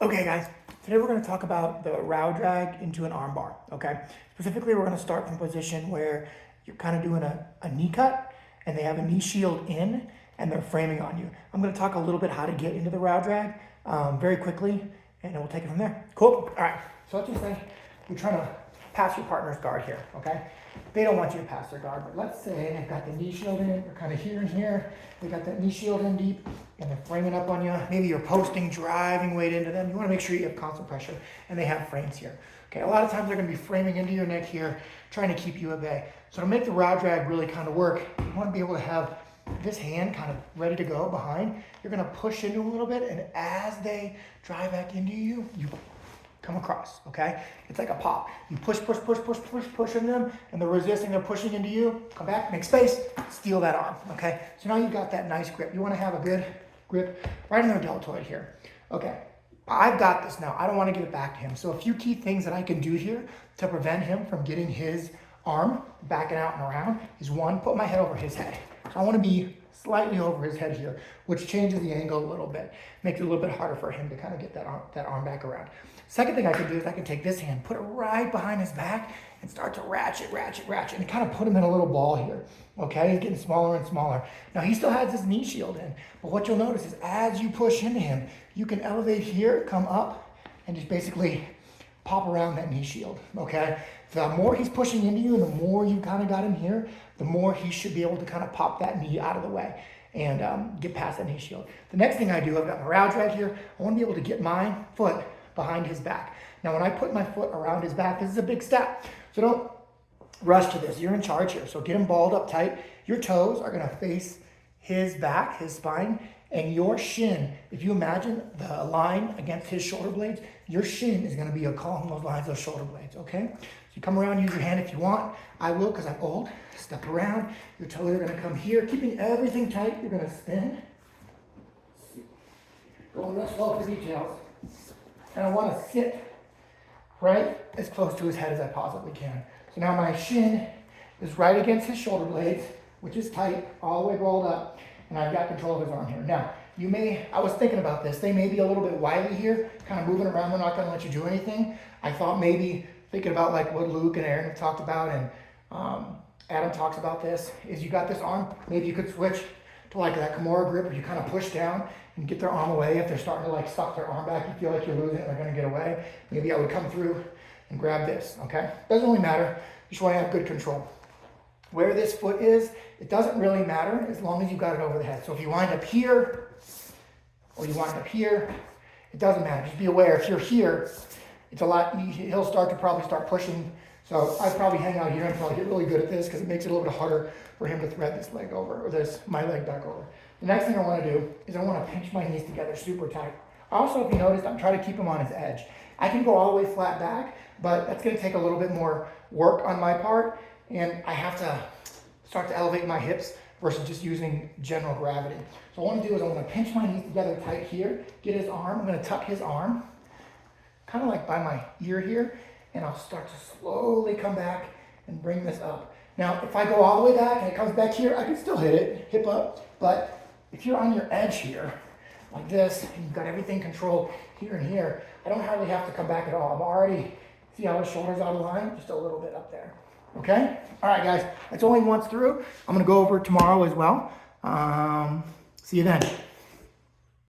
Okay guys, today we're going to talk about the row drag into an arm bar, okay? Specifically, we're going to start from a position where you're kind of doing a knee cut and they have a knee shield in and they're framing on you. I'm going to talk a little bit how to get into the row drag very quickly and then we'll take it from there. Cool? All right, so let's just say you're trying to pass your partner's guard here, okay? They don't want you to pass their guard, but let's say they've got the knee shield in, they're kind of here and here, they got that knee shield in deep, and they're framing up on you. Maybe you're posting, driving weight into them. You want to make sure you have constant pressure, and they have frames here. Okay, a lot of times they're going to be framing into your neck here, trying to keep you at bay. So to make the row drag really kind of work, you want to be able to have this hand kind of ready to go behind. You're going to push into them a little bit, and as they drive back into you, you come across, okay? It's like a pop. You push into them, and they're resisting, they're pushing into you. Come back, make space, steal that arm, okay? So now you've got that nice grip. You want to have a good grip right in their deltoid here. Okay, I've got this now. I don't want to give it back to him. So a few key things that I can do here to prevent him from getting his arm backing out and around is one, put my head over his head. So I want to be slightly over his head here, which changes the angle a little bit. Makes it a little bit harder for him to kind of get that arm back around. Second thing I can do is I can take this hand, put it right behind his back, and start to ratchet, and kind of put him in a little ball here. Okay, he's getting smaller and smaller. Now he still has his knee shield in, but what you'll notice is as you push into him, you can elevate here, come up, and just basically pop around that knee shield, okay? The more he's pushing into you and the more you kind of got him here, the more he should be able to kind of pop that knee out of the way and get past that knee shield. The next thing I do, I've got my row drag here. I want to be able to get my foot behind his back. Now, when I put my foot around his back, this is a big step. So don't rush to this. You're in charge here. So get him balled up tight. Your toes are going to face his back, his spine, and your shin. If you imagine the line against his shoulder blades, your shin is going to be along those lines, those shoulder blades, okay? So you come around, use your hand if you want. I will because I'm old. Step around. Your toes are going to come here, keeping everything tight. You're going to spin. Going real slow for details. And I want to sit right as close to his head as I possibly can. So now my shin is right against his shoulder blades, which is tight, all the way rolled up, and I've got control of his arm here. Now, I was thinking about this, they may be a little bit wily here, kind of moving around, they're not going to let you do anything. I thought maybe, thinking about like what Luke and Aaron have talked about, and Adam talks about this, is you got this arm, maybe you could switch to like that Kimura grip where you kind of push down and get their arm away. If they're starting to like suck their arm back, you feel like you're losing it, they're going to get away. Maybe I would come through and grab this, okay? Doesn't really matter. You just want to have good control. Where this foot is, it doesn't really matter as long as you got it over the head. So if you wind up here or you wind up here, it doesn't matter. Just be aware, if you're here, it's a lot easier. He'll probably start pushing. So I'd probably hang out here until I get really good at this because it makes it a little bit harder for him to thread this leg over, or my leg back over. The next thing I want to do is I want to pinch my knees together super tight. Also, if you noticed, I'm trying to keep him on his edge. I can go all the way flat back, but that's going to take a little bit more work on my part, and I have to start to elevate my hips versus just using general gravity. So what I want to do is I want to pinch my knees together tight here, get his arm. I'm going to tuck his arm, kind of like by my ear here, and I'll start to slowly come back and bring this up. Now, if I go all the way back and it comes back here, I can still hit it, hip up, but if you're on your edge here, like this, and you've got everything controlled here and here, I don't hardly have to come back at all. I'm already, see how his shoulder's out of line? Just a little bit up there, okay? All right, guys, that's only once through. I'm gonna go over it tomorrow as well. See you then.